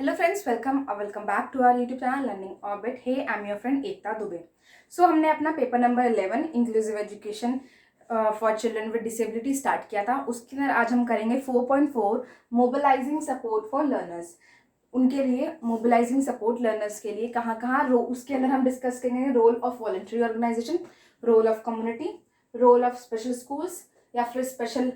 Hello friends, welcome back to our YouTube channel learning orbit. Hey I am your friend Ekta Dubey. So हमने अपना paper number 11 inclusive education for children with disability start किया था। उसके अंदर आज हम करेंगे 4.4 मोबिलाइजिंग सपोर्ट फॉर लर्नर्स। उनके लिए मोबिलाइजिंग सपोर्ट लर्नर्स के लिए कहाँ कहाँ उसके अंदर हम डिस्कस करेंगे role of voluntary organization, role of community, role of special schools या फिर स्पेशल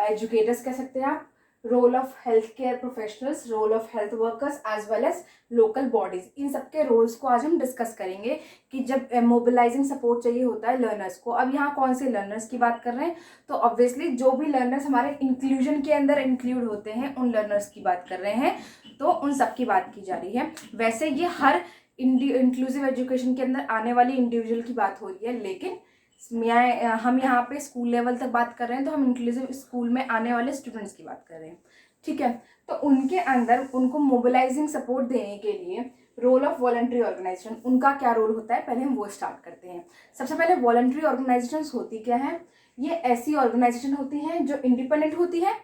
एजुकेटर्स कह सकते हैं आप, role of health care professionals, role of health workers as well as local bodies. इन सबके रोल्स को आज हम डिस्कस करेंगे कि जब मोबिलाइजिंग सपोर्ट चाहिए होता है लर्नर्स को। अब यहाँ कौन से लर्नर्स की बात कर रहे हैं, तो ऑब्वियसली जो भी लर्नर्स हमारे इंक्लूजन के अंदर इंक्लूड होते हैं उन लर्नर्स की बात कर रहे हैं, तो उन सब की बात की जा रही है। वैसे ये हर इंक्लूसिव एजुकेशन के अंदर आने वाली इंडिविजुअल की बात हो रही है, लेकिन हम यहाँ पे स्कूल लेवल तक बात कर रहे हैं, तो हम इंक्लूसिव स्कूल में आने वाले स्टूडेंट्स की बात कर रहे हैं। ठीक है, तो उनके अंदर उनको मोबिलाइजिंग सपोर्ट देने के लिए रोल ऑफ वॉलंटरी ऑर्गेनाइजेशन, उनका क्या रोल होता है, पहले हम वो स्टार्ट करते हैं। सबसे पहले वॉलंटरी ऑर्गेनाइजेशन होती क्या है? ये ऐसी ऑर्गेनाइजेशन होती हैं जो इंडिपेंडेंट होती है,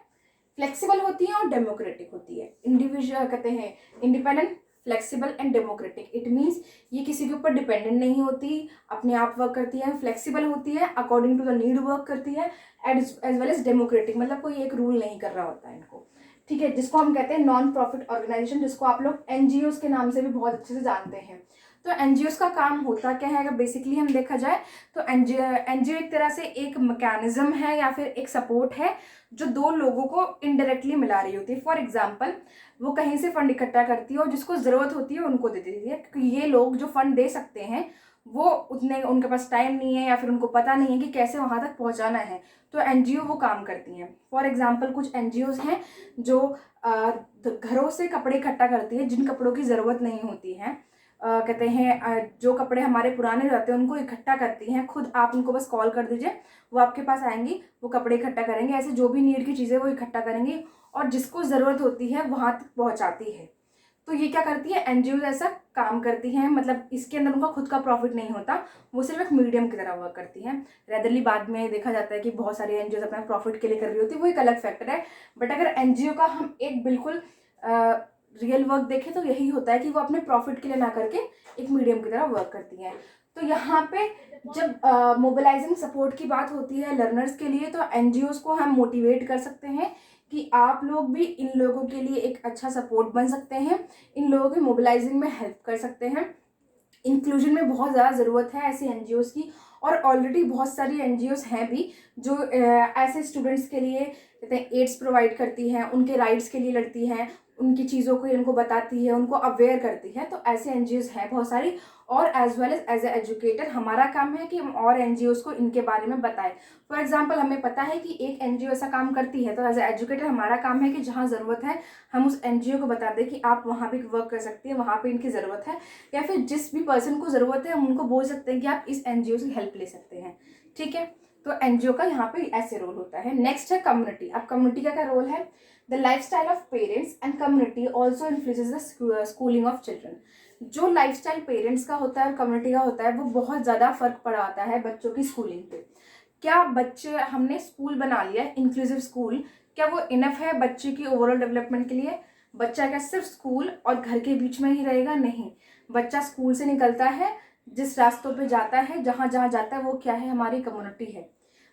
फ्लेक्सिबल होती है और डेमोक्रेटिक होती है। इंडिविजुअल कहते हैं independent, flexible and democratic. It means ये किसी के ऊपर डिपेंडेंट नहीं होती, अपने आप वर्क करती है, फ्लेक्सिबल होती है, according to the need work करती है, एज वेल एज डेमोक्रेटिक, मतलब कोई एक रूल नहीं कर रहा होता है इनको। ठीक है, जिसको हम कहते हैं नॉन प्रॉफिट ऑर्गेनाइजेशन, जिसको आप लोग एनजीओज के नाम से भी बहुत अच्छे से जानते हैं। तो एनजीओज का काम होता क्या है? अगर बेसिकली हम देखा जाए तो एनजीओ एक तरह से एक मैकेनिज्म है या फिर एक सपोर्ट है जो दो लोगों को इनडायरेक्टली मिला रही होती है। फॉर एग्जाम्पल, वो कहीं से फंड इकट्ठा करती है और जिसको ज़रूरत होती है उनको दे देती है, क्योंकि ये लोग जो फंड दे सकते हैं वो उतने उनके पास टाइम नहीं है या फिर उनको पता नहीं है कि कैसे वहाँ तक पहुँचाना है, तो एनजीओ वो काम करती हैं। फॉर एग्जाम्पल, कुछ एनजीओज हैं जो घरों से कपड़े इकट्ठा करती है जिन कपड़ों की ज़रूरत नहीं होती है। कहते हैं जो कपड़े हमारे पुराने हो जाते हैं उनको इकट्ठा करती हैं खुद। आप उनको बस कॉल कर दीजिए, वो आपके पास आएंगी, वो कपड़े इकट्ठा करेंगे। ऐसे जो भी नीड की चीज़ें वो इकट्ठा करेंगी और जिसको ज़रूरत होती है वहाँ तक पहुँचाती है। तो ये क्या करती है? एनजीओ ऐसा काम करती हैं, मतलब इसके अंदर उनका खुद का प्रॉफिट नहीं होता, वो सिर्फ एक मीडियम की तरह वर्क करती हैं। रेदरली बाद में देखा जाता है कि बहुत सारी एनजीओ अपना प्रॉफिट के लिए कर रही होती है, वो एक अलग फैक्टर है। बट अगर एनजीओ का हम एक बिल्कुल रियल वर्क देखें तो यही होता है कि वो अपने प्रॉफिट के लिए ना करके एक मीडियम की तरह वर्क करती हैं। तो यहाँ पे जब मोबिलाइजिंग सपोर्ट की बात होती है लर्नर्स के लिए, तो एनजीओज को हम मोटिवेट कर सकते हैं कि आप लोग भी इन लोगों के लिए एक अच्छा सपोर्ट बन सकते हैं, इन लोगों की मोबिलाइजिंग में हेल्प कर सकते हैं। इंक्लूजन में बहुत ज़्यादा ज़रूरत है ऐसी एनजीओज की, और ऑलरेडी बहुत सारी एनजीओज हैं भी जो ऐसे स्टूडेंट्स के लिए कहते हैं एड्स प्रोवाइड करती हैं, उनके राइट्स के लिए लड़ती हैं, उनकी चीज़ों को उनको बताती है, उनको अवेयर करती है। तो ऐसे एनजीओज हैं बहुत सारी, और as well as a educator हमारा काम है कि हम और एनजीओज को इनके बारे में बताएं। फॉर एग्जाम्पल, हमें पता है कि एक एनजीओ ऐसा काम करती है, तो एज ए एजुकेटर हमारा काम है कि जहाँ ज़रूरत है हम उस एनजीओ को बता दें कि आप वहाँ पे वर्क कर सकती हैं, वहाँ पे इनकी ज़रूरत है, या फिर जिस भी पर्सन को ज़रूरत है हम उनको बोल सकते हैं कि आप इस एनजीओ से हेल्प ले सकते हैं। ठीक है, तो एनजीओ का यहाँ पे ऐसे रोल होता है। नेक्स्ट है कम्युनिटी। अब कम्युनिटी का क्या रोल है? The lifestyle of parents and community also influences the schooling of children. जो लाइफस्टाइल पेरेंट्स का होता है और कम्युनिटी का होता है, वो बहुत ज़्यादा फर्क पड़ाता है बच्चों की स्कूलिंग पे। क्या बच्चे, हमने स्कूल बना लिया इंक्लूसिव स्कूल, क्या वो इनफ है बच्चे की ओवरऑल डेवलपमेंट के लिए? बच्चा क्या सिर्फ स्कूल और घर के बीच में ही रहेगा? नहीं, बच्चा स्कूल से निकलता है, जिस रास्तों पे जाता है, जहाँ जहाँ जाता है, वो क्या है? हमारी कम्युनिटी है।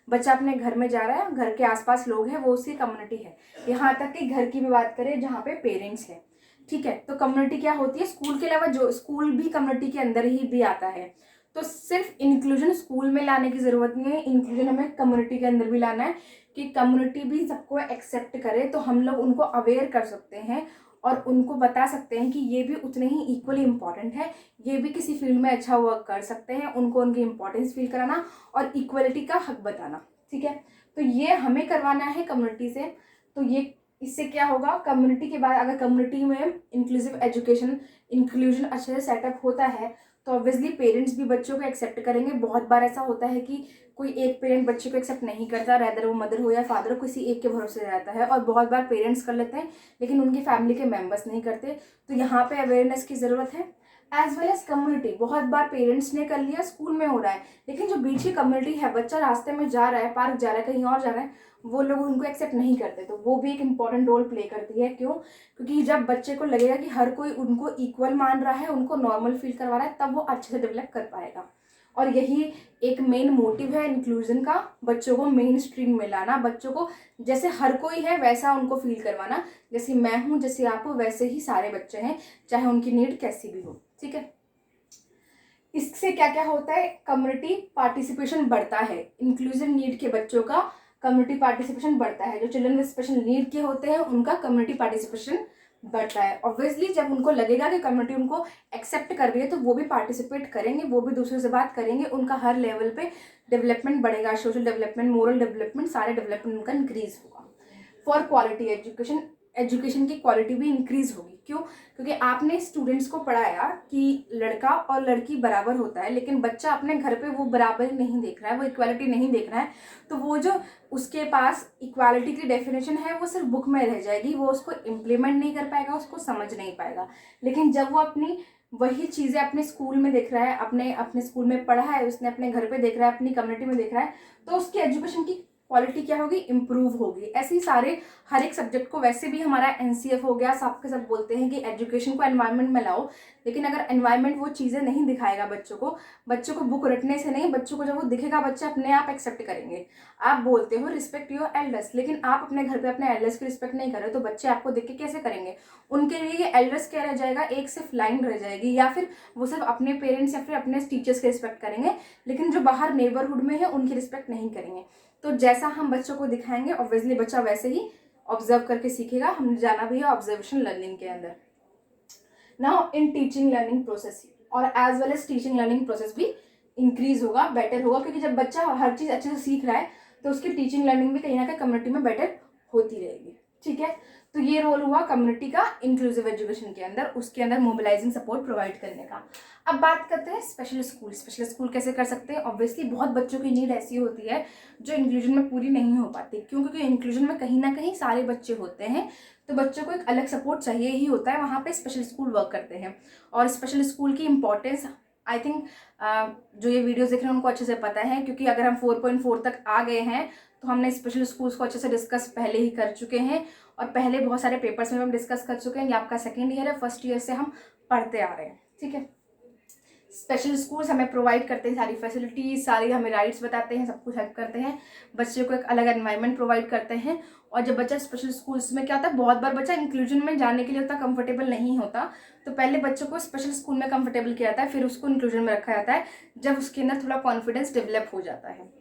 बच्चा अपने घर में जा रहा है, घर के आसपास लोग हैं, वो उसकी कम्युनिटी है। यहाँ तक कि घर की भी बात करें जहाँ पे पेरेंट्स हैं। ठीक है, तो कम्युनिटी क्या होती है? स्कूल के अलावा जो स्कूल भी कम्युनिटी के अंदर ही भी आता है। तो सिर्फ इंक्लूजन स्कूल में लाने की ज़रूरत नहीं है, इंक्लूजन हमें कम्युनिटी के अंदर भी लाना है कि कम्युनिटी भी सबको एक्सेप्ट करे। तो हम लोग उनको अवेयर कर सकते हैं और उनको बता सकते हैं कि ये भी उतने ही इक्वली इम्पॉर्टेंट है, ये भी किसी फील्ड में अच्छा वर्क कर सकते हैं, उनको उनकी इंपॉर्टेंस फील कराना और इक्वलिटी का हक बताना। ठीक है, तो ये हमें करवाना है कम्युनिटी से। तो ये इससे क्या होगा? कम्युनिटी के बाद अगर कम्युनिटी में इंक्लूसिव एजुकेशन इंक्लूजन अच्छे से सेटअप होता है तो ऑब्वियसली पेरेंट्स भी बच्चों को एक्सेप्ट करेंगे। बहुत बार ऐसा होता है कि कोई एक पेरेंट बच्चे को एक्सेप्ट नहीं करता, रेदर वो मदर हो या फादर हो, किसी एक के भरोसे रहता है, और बहुत बार पेरेंट्स कर लेते हैं लेकिन उनकी फैमिली के मेम्बर्स नहीं करते। तो यहाँ पे अवेयरनेस की ज़रूरत है। As well as community. बहुत बार पेरेंट्स ने कर लिया, स्कूल में हो रहा है, लेकिन जो बीच की कम्युनिटी है, बच्चा रास्ते में जा रहा है, पार्क जा रहा है, कहीं और जा रहा है, वो लोग उनको एक्सेप्ट नहीं करते, तो वो भी एक इंपॉर्टेंट रोल प्ले करती है। क्यों? क्योंकि जब बच्चे को लगेगा कि हर कोई उनको इक्वल मान रहा है, उनको नॉर्मल फील करवा रहा है, तब वो अच्छे से डेवलप कर पाएगा। और यही एक मेन मोटिव है इंक्लूजन का, बच्चों को मेन स्ट्रीम में लाना, बच्चों को जैसे हर कोई है वैसा उनको फील करवाना, जैसे मैं हूँ, जैसे आप हो, वैसे ही सारे बच्चे हैं, चाहे उनकी नीड कैसी भी हो। ठीक है, इससे क्या क्या होता है? कम्युनिटी पार्टिसिपेशन बढ़ता है, इंक्लूसिव नीड के बच्चों का कम्युनिटी पार्टिसिपेशन बढ़ता है। जो चिल्ड्रन विद स्पेशल नीड के होते हैं उनका कम्युनिटी पार्टिसिपेशन बढ़ता है। ऑब्वियसली जब उनको लगेगा कि कम्युनिटी उनको एक्सेप्ट कर रही है, तो वो भी पार्टिसिपेट करेंगे, वो भी दूसरे से बात करेंगे, उनका हर लेवल पे डेवलपमेंट बढ़ेगा, सोशल डेवलपमेंट, मोरल डेवलपमेंट, सारे डेवलपमेंट उनका इंक्रीज होगा। फॉर क्वालिटी एजुकेशन, एजुकेशन की क्वालिटी भी इंक्रीज होगी। क्यों? क्योंकि आपने स्टूडेंट्स को पढ़ाया कि लड़का और लड़की बराबर होता है, लेकिन बच्चा अपने घर पे वो बराबर नहीं देख रहा है, वो इक्वालिटी नहीं देख रहा है, तो वो जो उसके पास इक्वालिटी की डेफिनेशन है वो सिर्फ बुक में रह जाएगी, वो उसको इम्प्लीमेंट नहीं कर पाएगा, उसको समझ नहीं पाएगा। लेकिन जब वो अपनी वही चीज़ें अपने स्कूल में देख रहा है, अपने अपने स्कूल में पढ़ा है, उसने अपने घर पे देख रहा है, अपनी कम्युनिटी में देख रहा है, तो उसकी एजुकेशन की क्वालिटी क्या होगी? इम्प्रूव होगी। ऐसे ही सारे हर एक सब्जेक्ट को, वैसे भी हमारा एनसीएफ हो गया, सब के सब बोलते हैं कि एजुकेशन को एनवायरनमेंट में लाओ, लेकिन अगर एनवायरनमेंट वो चीज़ें नहीं दिखाएगा बच्चों को बुक रटने से नहीं, बच्चों को जब वो दिखेगा बच्चे अपने आप एक्सेप्ट करेंगे। आप बोलते हो रिस्पेक्ट योर एल्डर्स, लेकिन आप अपने घर पे अपने एल्डर्स की रिस्पेक्ट नहीं कर रहे, तो बच्चे आपको देख के कैसे करेंगे? उनके लिए ये एल्डर्स क्या रह जाएगा? एक सिर्फ लाइन रह जाएगी, या फिर वो सिर्फ अपने पेरेंट्स या फिर अपने टीचर्स की रिस्पेक्ट करेंगे, लेकिन जो बाहर नेबरहुड में है उनकी रिस्पेक्ट नहीं करेंगे। तो जैसा हम बच्चों को दिखाएंगे, ऑब्वियसली बच्चा वैसे ही ऑब्जर्व करके सीखेगा। हमने जाना भी है ऑब्जर्वेशन लर्निंग के अंदर। Now in teaching learning process और as well as teaching learning process भी इंक्रीज होगा, बेटर होगा, क्योंकि जब बच्चा हर चीज़ अच्छे से सीख रहा है तो उसकी टीचिंग लर्निंग भी कहीं ना कहीं कम्युनिटी में बेटर होती रहेगी। ठीक है, तो ये रोल हुआ कम्युनिटी का इंक्लूसिव एजुकेशन के अंदर, उसके अंदर मोबिलाइजिंग सपोर्ट प्रोवाइड करने का। अब बात करते हैं स्पेशल स्कूल। स्पेशल स्कूल कैसे कर सकते हैं? ऑब्वियसली बहुत बच्चों की नीड ऐसी होती है जो इंक्लूजन में पूरी नहीं हो पाती। क्यों? क्योंकि इंक्लूजन में कहीं ना कहीं सारे बच्चे होते हैं, तो बच्चों को एक अलग सपोर्ट चाहिए ही होता है, वहाँ पे स्पेशल स्कूल वर्क करते हैं। और स्पेशल स्कूल की इंपॉर्टेंस आई थिंक जो ये वीडियोस देख रहे हैं उनको अच्छे से पता है, क्योंकि अगर हम 4.4 तक आ गए हैं तो हमने स्पेशल स्कूल्स को अच्छे से डिस्कस पहले ही कर चुके हैं, और पहले बहुत सारे पेपर्स में हम डिस्कस कर चुके हैं। ये आपका सेकेंड ईयर है, फर्स्ट ईयर से हम पढ़ते आ रहे हैं। ठीक है, स्पेशल स्कूल्स हमें प्रोवाइड करते हैं सारी फैसिलिटीज, सारी हमें राइट्स बताते हैं, सब कुछ हेल्प करते हैं, बच्चे को एक अलग एनवायरनमेंट प्रोवाइड करते हैं। और जब बच्चा स्पेशल स्कूल्स में क्या होता है, बहुत बार बच्चा इंक्लूजन में जाने के लिए उतना कंफर्टेबल नहीं होता, तो पहले बच्चों को स्पेशल स्कूल में कंफर्टेबल किया जाता है, फिर उसको इंक्लूजन में रखा जाता है, जब उसके अंदर थोड़ा कॉन्फिडेंस डेवलप हो जाता है।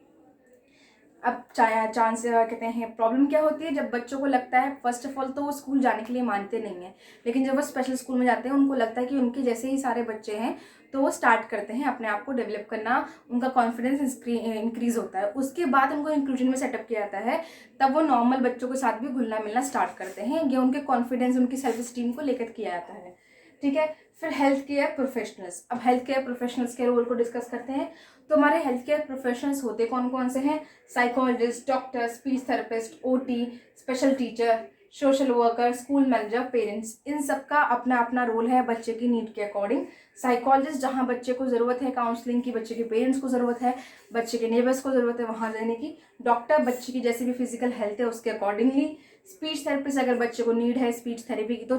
अब चांस कहते हैं प्रॉब्लम क्या होती है, जब बच्चों को लगता है, फर्स्ट ऑफ ऑल तो वो स्कूल जाने के लिए मानते नहीं हैं, लेकिन जब वो स्पेशल स्कूल में जाते हैं उनको लगता है कि उनके जैसे ही सारे बच्चे हैं, तो वो स्टार्ट करते हैं अपने आप को डेवलप करना, उनका कॉन्फिडेंस इंक्रीज होता है। उसके बाद उनको इंक्लूजन में सेटअप किया जाता है, तब वो नॉर्मल बच्चों के साथ भी घुलना मिलना स्टार्ट करते हैं। ये उनके कॉन्फिडेंस, उनकी सेल्फ स्टीम को लेकर किया जाता है। ठीक है, फिर हेल्थ केयर प्रोफेशनल्स। अब हेल्थ केयर प्रोफेशनल्स के रोल को डिस्कस करते हैं। तो हमारे हेल्थ केयर प्रोफेशनल्स होते कौन कौन से हैं? Psychologist, doctor, speech therapist, OT, special teacher, social worker, school manager, parents. इन सब का अपना अपना रोल है बच्चे की नीड के अकॉर्डिंग। साइकोलॉजिस्ट जहाँ बच्चे को ज़रूरत है काउंसलिंग की, बच्चे के पेरेंट्स को ज़रूरत है, बच्चे के नेबर्स को ज़रूरत है वहाँ जाने की। डॉक्टर बच्चे की जैसी भी फिजिकल हेल्थ है उसके अकॉर्डिंगली। स्पीच थेरेपिस्ट अगर बच्चे को नीड है स्पीच थेरेपी की, तो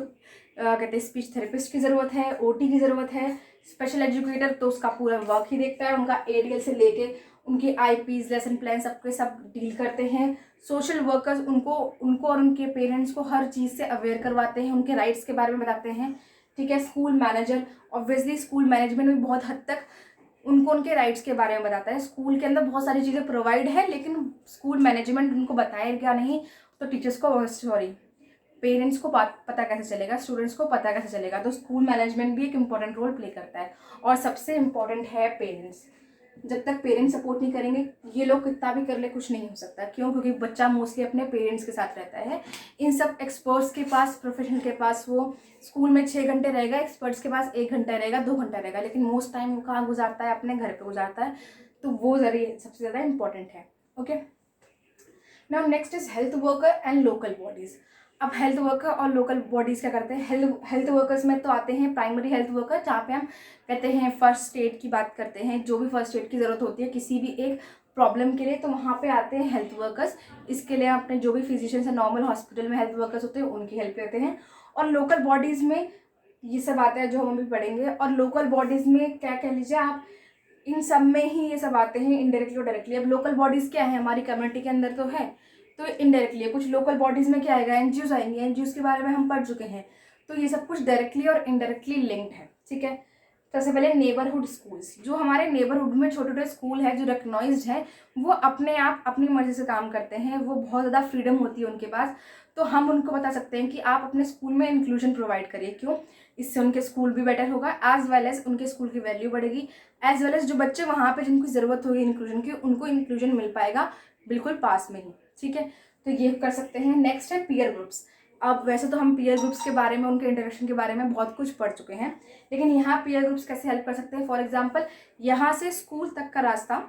कहते हैं स्पीच थेरेपिस्ट की ज़रूरत है, ओटी की ज़रूरत है। स्पेशल एजुकेटर तो उसका पूरा वर्क ही देखता है, उनका एडीएल से लेके उनके आईपीज, लेसन प्लान सबके सब डील करते हैं। सोशल वर्कर्स उनको और उनके पेरेंट्स को हर चीज़ से अवेयर करवाते हैं, उनके राइट्स के बारे में बताते हैं। ठीक है, school manager, obviously school management भी बहुत हद तक उनको उनके राइट्स के बारे में बताता है। स्कूल के अंदर बहुत सारी चीज़ें प्रोवाइड है, लेकिन स्कूल मैनेजमेंट उनको बताएगा नहीं, तो टीचर्स को पेरेंट्स को पता कैसे चलेगा, स्टूडेंट्स को पता कैसे चलेगा? तो स्कूल मैनेजमेंट भी एक इम्पॉर्टेंट रोल प्ले करता है। और सबसे इम्पॉर्टेंट है पेरेंट्स। जब तक पेरेंट्स सपोर्ट नहीं करेंगे, ये लोग कितना भी कर ले कुछ नहीं हो सकता। क्यों? क्योंकि बच्चा मोस्टली अपने पेरेंट्स के साथ रहता है। इन सब एक्सपर्ट्स के पास, प्रोफेशनल के पास वो स्कूल में 6 घंटे रहेगा, एक्सपर्ट्स के पास 1 घंटा रहेगा, 2 घंटा रहेगा, लेकिन मोस्ट टाइम वो कहाँ गुजारता है? अपने घर पर गुजारता है। तो वो जरिए सबसे ज़्यादा इंपॉर्टेंट है। Okay, now next is health worker and local bodies. अब हेल्थ वर्कर और लोकल बॉडीज़ क्या करते हैं, हेल्थ वर्कर्स में तो आते हैं प्राइमरी हेल्थ वर्कर, जहाँ पे हम कहते हैं फर्स्ट एड की बात करते हैं, जो भी फर्स्ट एड की ज़रूरत होती है किसी भी एक प्रॉब्लम के लिए, तो वहाँ पे आते हैं हेल्थ वर्कर्स। इसके लिए अपने जो भी फिजिशियंस हैं नॉर्मल हॉस्पिटल में हेल्थ वर्कर्स होते हैं उनकी हेल्प लेते हैं। और लोकल बॉडीज़ में ये सब आते हैं जो हम अभी पढ़ेंगे। और लोकल बॉडीज़ में क्या कह लीजिए आप, इन सब में ही ये सब आते हैं इनडायरेक्टली और डायरेक्टली। अब लोकल बॉडीज़ क्या है, हमारी कम्युनिटी के अंदर तो है, तो इनडायरेक्टली कुछ लोकल बॉडीज़ में क्या आएगा, एनजीओज आएंगे, एनजीओज के बारे में हम पढ़ चुके हैं। तो ये सब कुछ डायरेक्टली और इनडायरेक्टली लिंक्ड है, ठीक है। सबसे पहले नेबरहुड स्कूल्स, जो हमारे नेबरहुड में छोटे छोटे स्कूल है जो रिकग्नाइज्ड है, वो अपने आप अपनी मर्जी से काम करते हैं, वो बहुत ज़्यादा फ्रीडम होती है उनके पास। तो हम उनको बता सकते हैं कि आप अपने स्कूल में इंक्लूजन प्रोवाइड करिए। क्यों? इससे उनके स्कूल भी बेटर होगा, एज वेल एज उनके स्कूल की वैल्यू बढ़ेगी, एज वेल एज जो बच्चे वहाँ पे जिनको ज़रूरत होगी इंक्लूजन की, उनको इंक्लूजन मिल पाएगा बिल्कुल पास में ही, ठीक है। तो ये कर सकते हैं। नेक्स्ट है पीयर ग्रुप्स। अब वैसे तो हम पीयर ग्रुप्स के बारे में, उनके इंटरेक्शन के बारे में बहुत कुछ पढ़ चुके हैं, लेकिन यहाँ पीयर ग्रुप्स कैसे हेल्प कर सकते हैं। फॉर एग्जाम्पल, यहाँ से स्कूल तक का रास्ता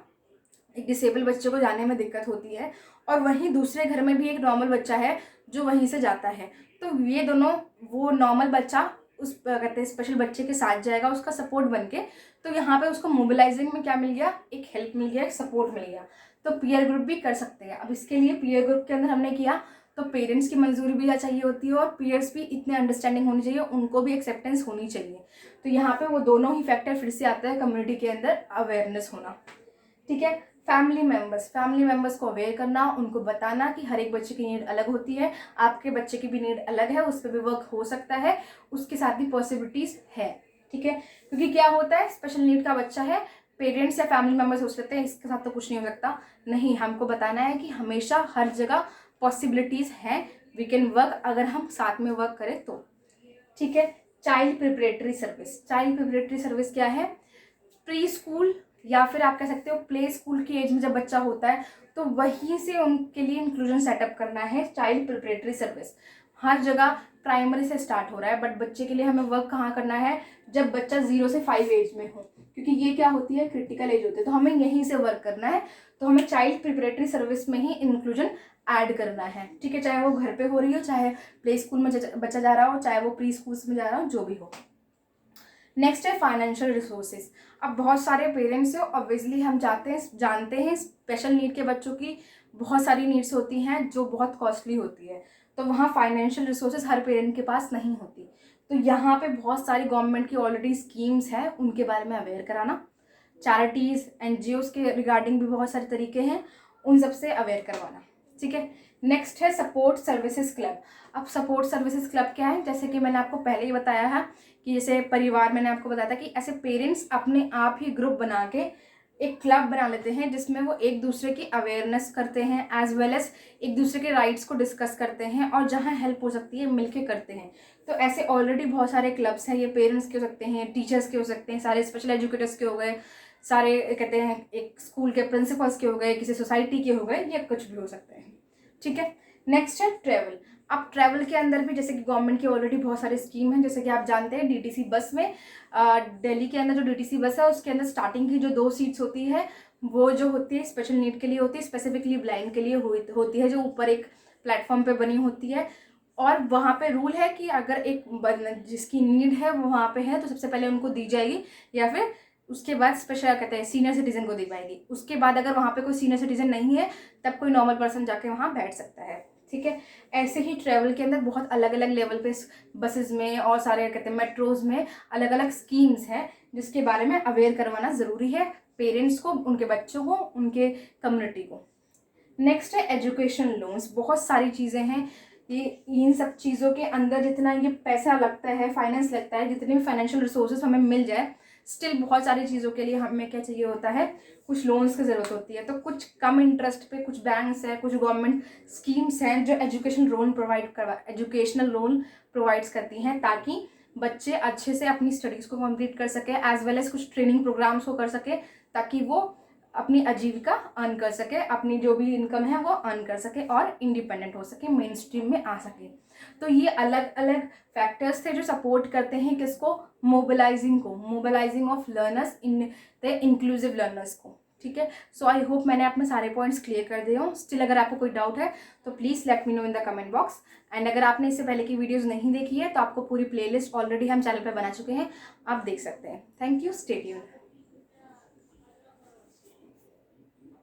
एक डिसेबल बच्चे को जाने में दिक्कत होती है, और वहीं दूसरे घर में भी एक नॉर्मल बच्चा है जो वहीं से जाता है, तो ये दोनों, वो नॉर्मल बच्चा उस कहते हैं स्पेशल बच्चे के साथ जाएगा, उसका सपोर्ट बन के। तो यहाँ पे उसको मोबिलाइजिंग में क्या मिल गया, एक हेल्प मिल गया, एक सपोर्ट मिल गया। तो पीयर ग्रुप भी कर सकते हैं। अब इसके लिए पीयर ग्रुप के अंदर हमने किया तो पेरेंट्स की मंजूरी भी चाहिए होती है, और पीयर्स भी इतने अंडरस्टैंडिंग होनी चाहिए, उनको भी एक्सेप्टेंस होनी चाहिए। तो यहाँ पे वो दोनों ही फैक्टर फिर से आता है, कम्युनिटी के अंदर अवेयरनेस होना, ठीक है। फैमिली मेम्बर्स को अवेयर करना, उनको बताना कि हर एक बच्चे की नीड अलग होती है, आपके बच्चे की भी नीड अलग है, उस पर भी वर्क हो सकता है, उसके साथ भी पॉसिबिलिटीज है, ठीक है। क्योंकि क्या होता है, स्पेशल नीड का बच्चा है, पेरेंट्स या फैमिली मेम्बर्स सोच लेते हैं इसके साथ तो कुछ नहीं हो सकता। नहीं, हमको बताना है कि हमेशा हर जगह पॉसिबिलिटीज हैं, वी कैन वर्क, अगर हम साथ में वर्क करें तो, ठीक है। चाइल्ड प्रिपरेटरी सर्विस क्या है, प्री स्कूल या फिर आप कह सकते हो प्ले स्कूल की एज में जब बच्चा होता है, तो वहीं से उनके लिए इंक्लूजन सेटअप करना है। चाइल्ड प्रिपरेटरी सर्विस हर जगह प्राइमरी से स्टार्ट हो रहा है, बट बच्चे के लिए हमें वर्क कहाँ करना है, जब बच्चा 0 से 5 एज में हो, क्योंकि ये क्या होती है, क्रिटिकल एज होती है, तो हमें यहीं से वर्क करना है। तो हमें चाइल्ड प्रिपरेटरी सर्विस में ही इंक्लूजन ऐड करना है, ठीक है। चाहे वो घर पे हो रही हो, चाहे प्ले स्कूल में बच्चा जा रहा हो, चाहे वो प्री स्कूल्स में जा रहा हो, जो भी हो। नेक्स्ट है फाइनेंशियल रिसोर्सेज। अब बहुत सारे पेरेंट्स हैं, ऑब्वियसली हम जानते हैं स्पेशल नीड के बच्चों की बहुत सारी नीड्स होती हैं जो बहुत कॉस्टली होती है, तो वहाँ फाइनेंशियल रिसोर्सेज हर पेरेंट के पास नहीं होती। तो यहाँ पे बहुत सारी गवर्नमेंट की ऑलरेडी स्कीम्स हैं, उनके बारे में अवेयर कराना। चैरिटीज़, एनजीओज के रिगार्डिंग भी बहुत सारे तरीके हैं, उन सब से अवेयर करवाना, ठीक है। नेक्स्ट है सपोर्ट सर्विसेज क्लब। अब सपोर्ट सर्विसेज क्लब क्या है, जैसे कि मैंने आपको पहले ही बताया है कि जैसे परिवार, मैंने आपको बताया था कि ऐसे पेरेंट्स अपने आप ही ग्रुप बना के एक क्लब बना लेते हैं, जिसमें वो एक दूसरे की अवेयरनेस करते हैं, एज वेल एज एक दूसरे के राइट्स को डिस्कस करते हैं, और जहाँ हेल्प हो सकती है मिलके करते हैं। तो ऐसे ऑलरेडी बहुत सारे क्लब्स हैं, ये पेरेंट्स के हो सकते हैं, टीचर्स के हो सकते हैं, सारे स्पेशल एजुकेटर्स के हो गए, सारे कहते हैं एक स्कूल के प्रिंसिपल्स के हो गए, किसी सोसाइटी के हो गए, या कुछ भी हो सकते हैं, ठीक है। नेक्स्ट है ट्रैवल। अब ट्रैवल के अंदर भी जैसे कि गवर्नमेंट की ऑलरेडी बहुत सारे स्कीम हैं, जैसे कि आप जानते हैं डीटीसी बस में, दिल्ली के अंदर जो डीटीसी बस है उसके अंदर स्टार्टिंग की जो 2 सीट्स होती है वो जो होती है स्पेशल नीड के लिए होती है, स्पेसिफिकली ब्लाइंड के लिए होती है, जो ऊपर एक प्लेटफॉर्म पे बनी होती है। और वहाँ पे रूल है कि अगर एक जिसकी नीड है वो वहाँ पे है तो सबसे पहले उनको दी जाएगी, या फिर उसके बाद स्पेशल कहते हैं सीनियर सिटीजन को दी पाएगी। उसके बाद अगर वहाँ पे कोई सीनियर सिटीजन नहीं है तब कोई नॉर्मल पर्सन जाके वहाँ बैठ सकता है, ठीक है। ऐसे ही ट्रैवल के अंदर बहुत अलग अलग लेवल पे बसेस में और सारे कहते हैं मेट्रोज में अलग अलग स्कीम्स हैं, जिसके बारे में अवेयर करवाना ज़रूरी है पेरेंट्स को, उनके बच्चों को, उनके कम्युनिटी को। नेक्स्ट है एजुकेशन लोन्स। बहुत सारी चीज़ें हैं, ये इन सब चीज़ों के अंदर जितना ये पैसा लगता है, फाइनेंस लगता है, जितने भी फाइनेंशियल रिसोर्सेज हमें मिल जाए, स्टिल बहुत सारी चीज़ों के लिए हमें क्या चाहिए होता है, कुछ लोन्स की ज़रूरत होती है। तो कुछ कम इंटरेस्ट पे कुछ बैंक्स हैं, कुछ गवर्नमेंट स्कीम्स हैं जो एजुकेशनल लोन प्रोवाइड्स करती हैं, ताकि बच्चे अच्छे से अपनी स्टडीज़ को कंप्लीट कर सके, एज वेल एज कुछ ट्रेनिंग प्रोग्राम्स को कर सके, ताकि वो अपनी आजीविका अर्न कर सके, अपनी जो भी इनकम है वो अर्न कर सके और इंडिपेंडेंट हो सके, मेन स्ट्रीम में आ सके। तो ये अलग अलग फैक्टर्स थे जो सपोर्ट करते हैं किसको, mobilising of learners in the inclusive learners को, ठीक है। ठीक है। सो आई होप मैंने अपने सारे पॉइंट्स क्लियर कर दिए हों। स्टिल अगर आपको कोई डाउट है तो please let me know in the comment box. And अगर आपने इससे पहले की वीडियोज़ नहीं देखी है तो आपको पूरी प्लेलिस्ट ऑलरेडी हम चैनल पर बना चुके हैं, आप देख सकते हैं। Thank you, stay tuned.